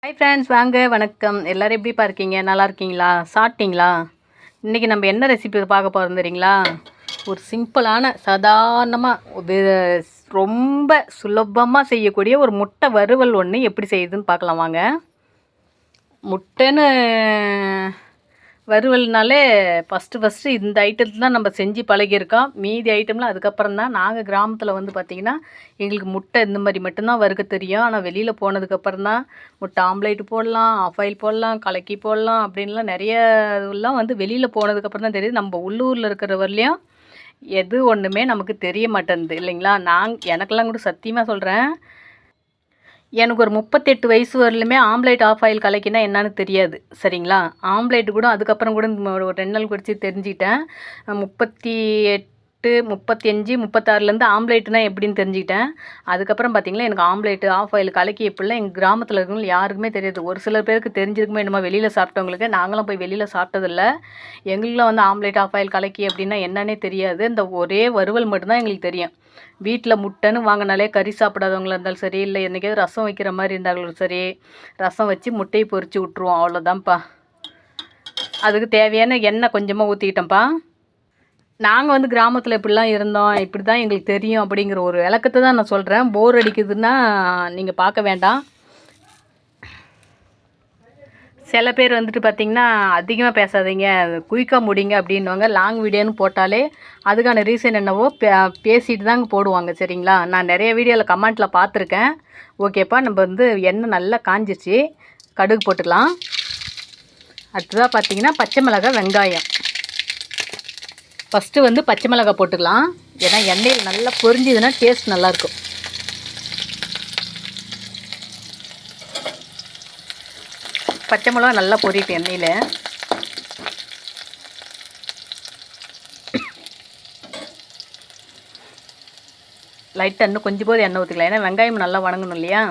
Hi friends, வாங்க வணக்கம். எல்லோரும் எப்படிப்பா இருக்கீங்க? நல்லா இருக்கீங்களா? சாப்பிட்டீங்களா? இன்றைக்கி நம்ம என்ன ரெசிபி பார்க்க போகிறோம் தெரியுங்களா? ஒரு சிம்பிளான சாதாரணமாக ரொம்ப சுலபமாக செய்யக்கூடிய ஒரு முட்டை வறுவல் ஒன்று எப்படி செய்யுதுன்னு பார்க்கலாம் வாங்க. முட்டைன்னு வறுவல்னாலே ஃபஸ்ட்டு இந்த ஐட்டத்தில் தான் நம்ம செஞ்சு பழகியிருக்கோம். மீதி ஐட்டம்லாம் அதுக்கப்புறம் தான். நாங்கள் கிராமத்தில் வந்து பார்த்திங்கன்னா எங்களுக்கு முட்டை இந்த மாதிரி மட்டும்தான் வறுக்க தெரியும். ஆனால் வெளியில் போனதுக்கப்புறம் தான் முட்டை ஆம்லேட் போடலாம், ஆஃப் ஆயில் போடலாம், கலக்கி போடலாம் அப்படின்லாம் நிறைய இதெல்லாம் வந்து வெளியில் போனதுக்கப்புறம் தான் தெரியுது. நம்ம உள்ளூரில் இருக்கிற வரலையும் எது ஒன்றுமே நமக்கு தெரிய மாட்டேன்து இல்லைங்களா? எனக்கெல்லாம் கூட சத்தியமாக சொல்கிறேன், எனக்கு ஒரு 38 வயசு வரலுமே ஆம்லேட் ஆஃப் ஆயில் கலக்கினா என்னன்னு தெரியாது. சரிங்களா? ஆம்லேட்டு கூட அதுக்கப்புறம் கூட ஒரு 2 நாள் கழிச்சு தெரிஞ்சுக்கிட்டேன். 38, 35, 36லேருந்து ஆம்லேட்னா எப்படின்னு தெரிஞ்சுக்கிட்டேன். அதுக்கப்புறம் பார்த்திங்கன்னா எனக்கு ஆம்லேட்டு ஆஃப் ஆயில் கலக்கி எப்படிலாம் எங்கள் கிராமத்தில் இருக்கவங்க யாருக்குமே தெரியாது. ஒரு சில பேருக்கு தெரிஞ்சிருக்குமே என்னமோ வெளியில் சாப்பிட்டவங்களுக்கு. நாங்களாம் போய் வெளியில் சாப்பிட்டதில்ல. எங்களுக்குலாம் வந்து ஆம்லேட் ஆஃப் ஆயில் கலக்கி அப்படின்னா என்னன்னே தெரியாது. இந்த ஒரே வறுவல் மட்டும்தான் எங்களுக்கு தெரியும். வீட்டில் முட்டைன்னு வாங்கினாலே கறி சாப்பிடாதவங்களா இருந்தாலும் சரி, இல்லை என்றைக்காவது ரசம் வைக்கிற மாதிரி இருந்தாலும் சரி, ரசம் வச்சு முட்டையை பொரித்து விட்ருவோம். அவ்வளோதான்ப்பா. அதுக்கு தேவையான எண்ணெய் கொஞ்சமாக ஊற்றிக்கிட்டோம்ப்பா. நாங்கள் வந்து கிராமத்தில் இப்படிலாம் இருந்தோம், இப்படி தான் எங்களுக்கு தெரியும் அப்படிங்கிற ஒரு விளக்கத்தை தான் நான் சொல்கிறேன். போர் அடிக்குதுன்னா நீங்கள் பார்க்க வேண்டாம். சில பேர் வந்துட்டு பார்த்திங்கன்னா அதிகமாக பேசாதீங்க, குயிக்காக முடிங்க அப்படின்வாங்க. லாங் வீடியோன்னு போட்டாலே அதுக்கான ரீசன் என்னவோ பேசிட்டு தாங்க போடுவாங்க. சரிங்களா? நான் நிறைய வீடியோவில் கமெண்ட்டில் பார்த்துருக்கேன். ஓகேப்பா, நம்ம வந்து எண்ணெய் நல்லா காஞ்சிச்சு. கடுகு போட்டுக்கலாம். அடுத்ததாக பார்த்திங்கன்னா பச்சை மிளகாய், வெங்காயம். ஃபஸ்ட்டு வந்து பச்சை மிளகாய் போட்டுக்கலாம். ஏன்னா எண்ணெயில் நல்லா பொரிஞ்சுதுன்னா டேஸ்ட் நல்லாயிருக்கும். பச்சை மிளகா நல்லா பொரிட்டு எண்ணெயில். லைட்டாக இன்னும் கொஞ்சம் போது எண்ணெய் ஊற்றிக்கலாம். ஏன்னா வெங்காயம் நல்லா வணங்கணும் இல்லையா?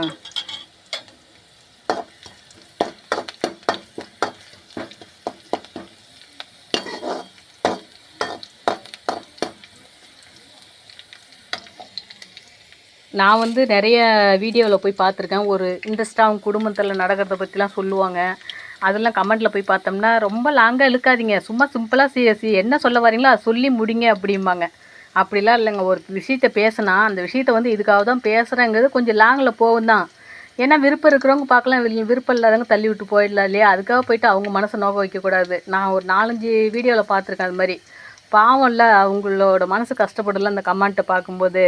நான் வந்து நிறைய வீடியோவில் போய் பார்த்துருக்கேன். ஒரு இன்ட்ரெஸ்ட்டாக அவங்க குடும்பத்தில் நடக்கிறத பற்றிலாம் சொல்லுவாங்க. அதெல்லாம் கமெண்ட்டில் போய் பார்த்தோம்னா, ரொம்ப லாங்காக இழுக்காதீங்க, சும்மா சிம்பிளாக என்ன சொல்ல வரீங்களோ அதை சொல்லி முடிங்க அப்படிம்பாங்க. அப்படிலாம் இல்லைங்க. ஒரு விஷயத்த பேசினா அந்த விஷயத்த வந்து இதுக்காக தான் பேசுகிறேங்கிறது கொஞ்சம் லாங்கில் போகும் தான். ஏன்னா விருப்பம் இருக்கிறவங்க பார்க்கலாம், விருப்பம் இல்லாதவங்க தள்ளி விட்டு போயிடலாம் இல்லையா? அதுக்காக போயிட்டு அவங்க மனசை நோக்க வைக்கக்கூடாது. நான் ஒரு 4-5 வீடியோவில் பார்த்துருக்கேன் அது மாதிரி. பாவம் இல்லை, அவங்களோட மனசு கஷ்டப்படல அந்த கமெண்ட்டை பார்க்கும்போது.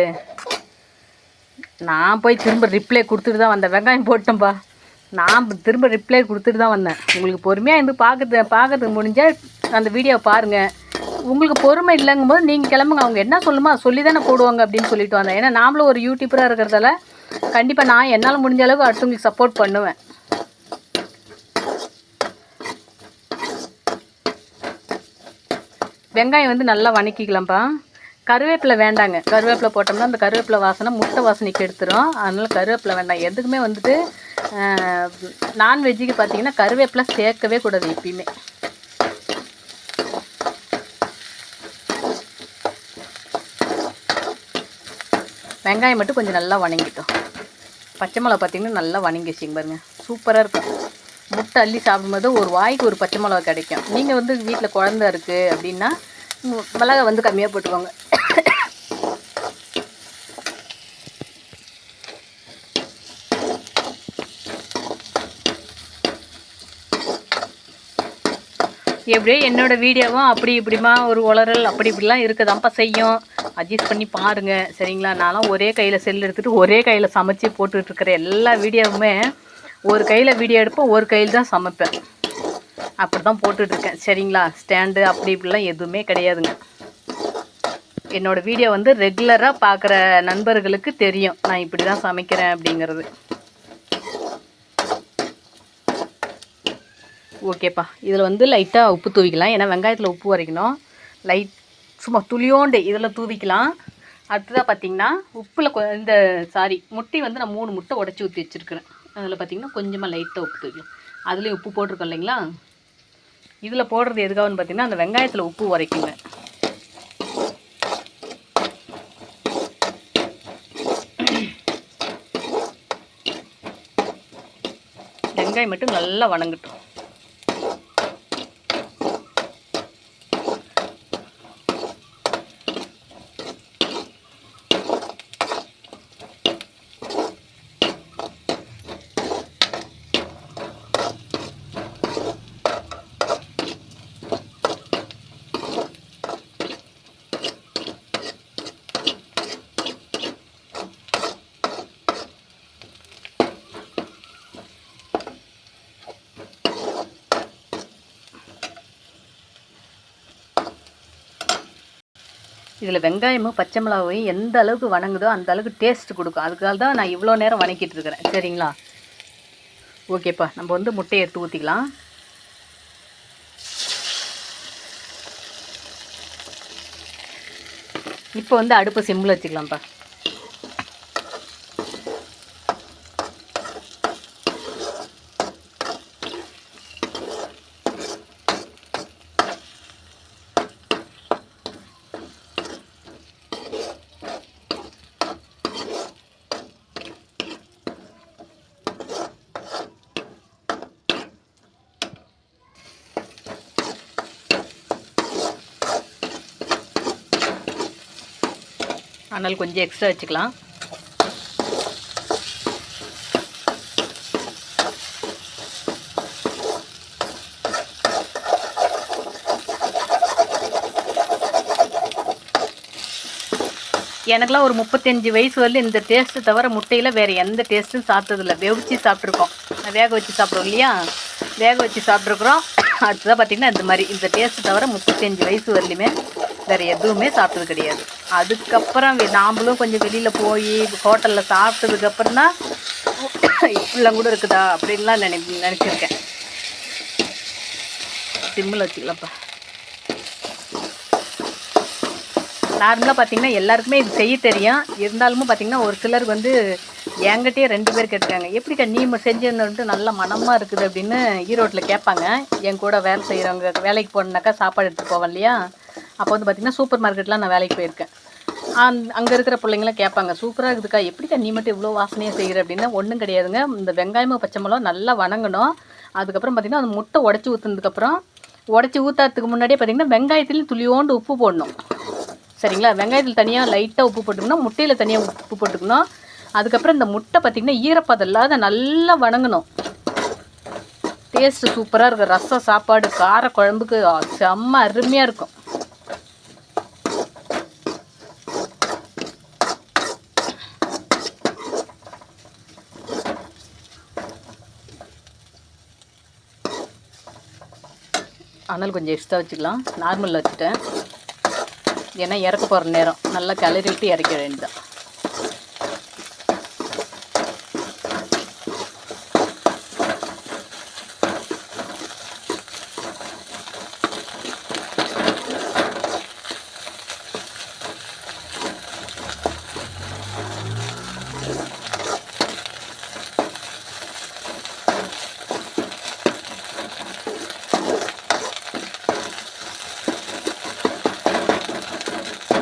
நான் போய் திரும்ப ரிப்ளை கொடுத்துட்டு தான் வந்தேன். வெங்காயம் போட்டேன்ப்பா. நான் திரும்ப ரிப்ளை கொடுத்துட்டு தான் வந்தேன். உங்களுக்கு பொறுமையாக இருந்து பார்க்கறதுக்கு முடிஞ்சால் அந்த வீடியோவை பாருங்கள். உங்களுக்கு பொறுமை இல்லைங்கும் போது நீங்கள் கிளம்புங்க. அவங்க என்ன சொல்லுமோ அதை சொல்லி தானே போடுவாங்க அப்படின்னு சொல்லிட்டு வந்தேன். ஏன்னா நாமளும் ஒரு யூடியூபராக இருக்கிறதால கண்டிப்பாக நான் என்னால் முடிஞ்ச அளவுக்கு அடுத்தவங்களுக்கு சப்போர்ட் பண்ணுவேன். வெங்காயம் வந்து நல்லா வணக்கிக்கலாம்ப்பா. கருவேப்பிலை வேண்டாங்க. கருவேப்பிலை போட்டோம்னா அந்த கருவேப்பிலை வாசனை முட்டை வாசனைக்கு எடுத்துரும். அதனால் கருவேப்பிலை வேண்டாம். எதுக்குமே வந்துட்டு நான்வெஜ்ஜுக்கு பார்த்திங்கன்னா கருவேப்பிலை சேர்க்கவே கூடாது எப்பயுமே. வெங்காயம் மட்டும் கொஞ்சம் நல்லா வணங்கிட்டோம். பச்சை மிளகா பார்த்திங்கன்னா நல்லா வணங்கிச்சிங்க பாருங்கள், சூப்பராக இருக்கும். முட்டை அள்ளி சாப்பிடும்போது ஒரு வாய்க்கு ஒரு பச்சை மிளகா கிடைக்கும். நீங்கள் வந்து வீட்டில் குழந்த இருக்குது அப்படின்னா மிளகா வந்து கம்மியாக போட்டுக்கோங்க. எப்படியோ என்னோடய வீடியோவும் அப்படி இப்படிமா ஒரு உளறல் அப்படி இப்படிலாம் இருக்குதான்ப்பா செய்யும். அட்ஜஸ்ட் பண்ணி பாருங்கள். சரிங்களா? நான்லாம் ஒரே கையில் செல் எடுத்துகிட்டு ஒரே கையில் சமைச்சி போட்டுட்ருக்கிற எல்லா வீடியோவுமே ஒரு கையில் வீடியோ எடுப்பேன், ஒரு கையில் தான் சமைப்பேன். அப்படி தான் போட்டுட்ருக்கேன். சரிங்களா? ஸ்டாண்டு அப்படி இப்படிலாம் எதுவுமே கிடையாதுங்க. என்னோடய வீடியோ வந்து ரெகுலராக பார்க்குற நண்பர்களுக்கு தெரியும் நான் இப்படி தான் சமைக்கிறேன் அப்படிங்கிறது. ஓகேப்பா, இதில் வந்து லைட்டாக உப்பு தூவிக்கலாம். ஏன்னா வெங்காயத்தில் உப்பு வரைக்கணும். சும்மா துளியோண்டு இதில் தூவிக்கலாம். அடுத்ததாக பார்த்திங்கன்னா உப்பில் முட்டை வந்து நான் 3 முட்டை உடச்சி ஊற்றி வச்சுருக்கிறேன். அதில் பார்த்திங்கன்னா கொஞ்சமாக லைட்டாக உப்பு தூவிக்கலாம். அதுலேயும் உப்பு போட்டிருக்கோம் இல்லைங்களா? இதில் போடுறது எதுக்காகன்னு பார்த்திங்கன்னா அந்த வெங்காயத்தில் உப்பு உரைக்குங்க. வெங்காயம் மட்டும் நல்லா வணங்கட்டும். இதில் வெங்காயமும் பச்சை மிளகாயும் எந்த அளவுக்கு வணங்குதோ அந்த அளவுக்கு டேஸ்ட் கொடுக்கும். அதுக்காக தான் நான் இவ்வளோ நேரம் வணக்கிட்டு இருக்கிறேன். சரிங்களா? ஓகேப்பா, நம்ம வந்து முட்டையை எடுத்து ஊற்றிக்கலாம். இப்போ வந்து அடுப்பு சிம்மில் வச்சுக்கலாம்ப்பா. ஆனால் கொஞ்சம் எக்ஸ்ட்ரா வச்சுக்கலாம். எனக்குலாம் ஒரு 35 வயசு வரல இந்த டேஸ்ட்டு தவிர முட்டையில் வேறு எந்த டேஸ்ட்டும் சாப்பிட்டதில்ல. வெவிச்சு சாப்பிட்ருக்கோம், வேக வச்சு சாப்பிட்றோம் இல்லையா, வேக வச்சு சாப்பிட்ருக்குறோம். அடுத்ததாக பார்த்திங்கன்னா இந்த மாதிரி இந்த டேஸ்ட்டு தவிர 35 வயசு வரலையுமே வேறு எதுவுமே சாப்பிட்டது கிடையாது. அதுக்கப்புறம் நாம்பளும் கொஞ்சம் வெளியில் போய் ஹோட்டலில் சாப்பிட்டதுக்கப்புறம் தான் இப்படிலாம் கூட இருக்குதா அப்படின்லாம் நினச்சிருக்கேன். சிம்மில் வச்சுக்கலாம்ப்பா. நார்மலாக பார்த்திங்கன்னா எல்லாருக்குமே இது செய்ய தெரியும். இருந்தாலும் பார்த்திங்கன்னா ஒரு சிலருக்கு வந்து என்கிட்டயே 2 பேர் கேட்டிருக்காங்க, எப்படிக்கா நீ செஞ்சுன்னுட்டு நல்லா மனமாக இருக்குது அப்படின்னு ஈரோட்டில் கேட்பாங்க. என் கூட வேலை செய்கிறவங்க வேலைக்கு போனாக்கா சாப்பாடு எடுத்துகிட்டு போவேன் இல்லையா, அப்போ வந்து பார்த்திங்கன்னா சூப்பர் மார்க்கெட்லாம் நான் வேலைக்கு போயிருக்கேன். அங்கே இருக்கிற பிள்ளைங்களாம் கேட்பாங்க, சூப்பராக இருக்குதுக்கா, எப்படிக்கா நீ மட்டும் இவ்வளோ வாசனையாக செய்கிற அப்படின்னா. ஒன்றும் கிடையாதுங்க, இந்த வெங்காயமும் பச்சை மிளகாய் நல்லா வணங்கணும். அதுக்கப்புறம் பார்த்திங்கன்னா அந்த முட்டை உடச்சி ஊற்றுனதுக்கப்புறம் உடச்சி ஊற்றாததுக்கு முன்னாடியே பார்த்திங்கன்னா வெங்காயத்துலேயும் துளியோண்டு உப்பு போடணும். சரிங்களா? வெங்காயத்தில் தனியாக லைட்டாக உப்பு போட்டுக்கணும், முட்டையில் தனியாக உப்பு போட்டுக்கணும். அதுக்கப்புறம் இந்த முட்டை பார்த்திங்கன்னா ஈரப்பதம் இல்லாத நல்லா வணங்கணும். டேஸ்ட்டு சூப்பராக இருக்கும். ரசம், சாப்பாடு, கார குழம்புக்கு செம்ம அருமையாக இருக்கும். ஆனால் கொஞ்சம் எக்ஸ்ட்ரா வச்சுக்கலாம். நார்மலில் வச்சுட்டேன், ஏன்னா இறக்க போகிற நேரம் நல்லா கிளறி விட்டு இறக்க வேண்டியதான்.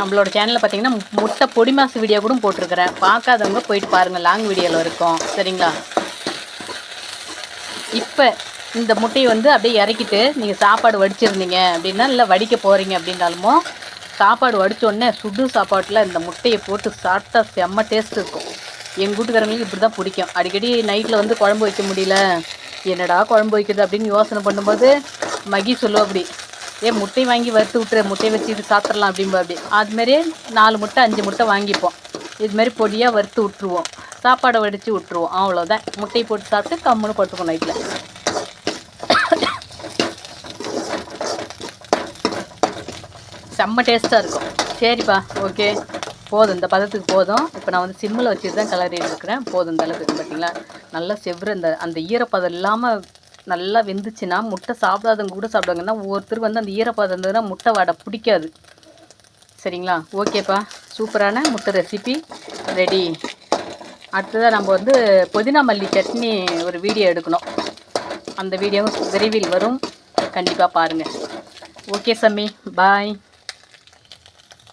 நம்மளோட சேனலில் பார்த்தீங்கன்னா முட்டை பொடி மாசு வீடியோ கூட போட்டிருக்கிறேன். பார்க்காதவங்க போயிட்டு பாருங்கள், லாங் வீடியோவில் இருக்கும். சரிங்களா? இப்போ இந்த முட்டையை வந்து அப்படியே இறக்கிட்டு நீங்கள் சாப்பாடு வடிச்சிருந்தீங்க அப்படின்னா, இல்லை வடிக்க போகிறீங்க அப்படின்னாலுமோ, சாப்பாடு வடித்தோடனே சுடு சாப்பாட்டில் இந்த முட்டையை போட்டு சாப்பிட்டா செம்ம டேஸ்ட் இருக்கும். எங்கள் வீட்டுக்காரங்களுக்கு இப்படி தான் பிடிக்கும். அடிக்கடி நைட்டில் வந்து குழம்பு வைக்க முடியல, என்னடா குழம்பு வைக்கிறது அப்படின்னு யோசனை பண்ணும்போது மகி சொல்லுவோம், அப்படி முட்டை வாங்கி வறுத்து விட்டுரு, முட்டையை வச்சு இது சாப்பிட்றலாம் அப்படின்பா. அப்படி அதுமாரி 4 முட்டை 5 முட்டை வாங்கிப்போம். இதுமாரி பொடியாக வறுத்து விட்ருவோம், சாப்பாடை வடித்து விட்ருவோம். அவ்வளோதான், முட்டையை போட்டு சாப்பிட்டு கம்முன்னு படுத்துக்கும் நைட்டில். செம்ம டேஸ்ட்டாக இருக்கும். சரிப்பா, ஓகே, போதும், இந்த பதத்துக்கு போதும். இப்போ நான் வந்து சிம்மில் வச்சுட்டு தான் கிளறி இருக்கிறேன். போதும், இந்த அளவுக்கு பார்த்தீங்களா, நல்லா செவ்ரு அந்த ஈரப்பதம் இல்லாமல் நல்லா வெந்துச்சுன்னா முட்டை சாப்பிடாதவங்க கூட சாப்பிடுவாங்கன்னா, ஒவ்வொருத்தருக்கு வந்து அந்த ஈரப்பதம் இருந்ததுன்னா முட்டை வாடை பிடிக்காது. சரிங்களா? ஓகேப்பா, சூப்பரான முட்டை ரெசிபி ரெடி. அடுத்ததாக நம்ம வந்து புதினா மல்லி சட்னி ஒரு வீடியோ எடுக்கணும். அந்த வீடியோவும் விரைவில் வரும், கண்டிப்பாக பாருங்கள். ஓகே சாமி, பாய்.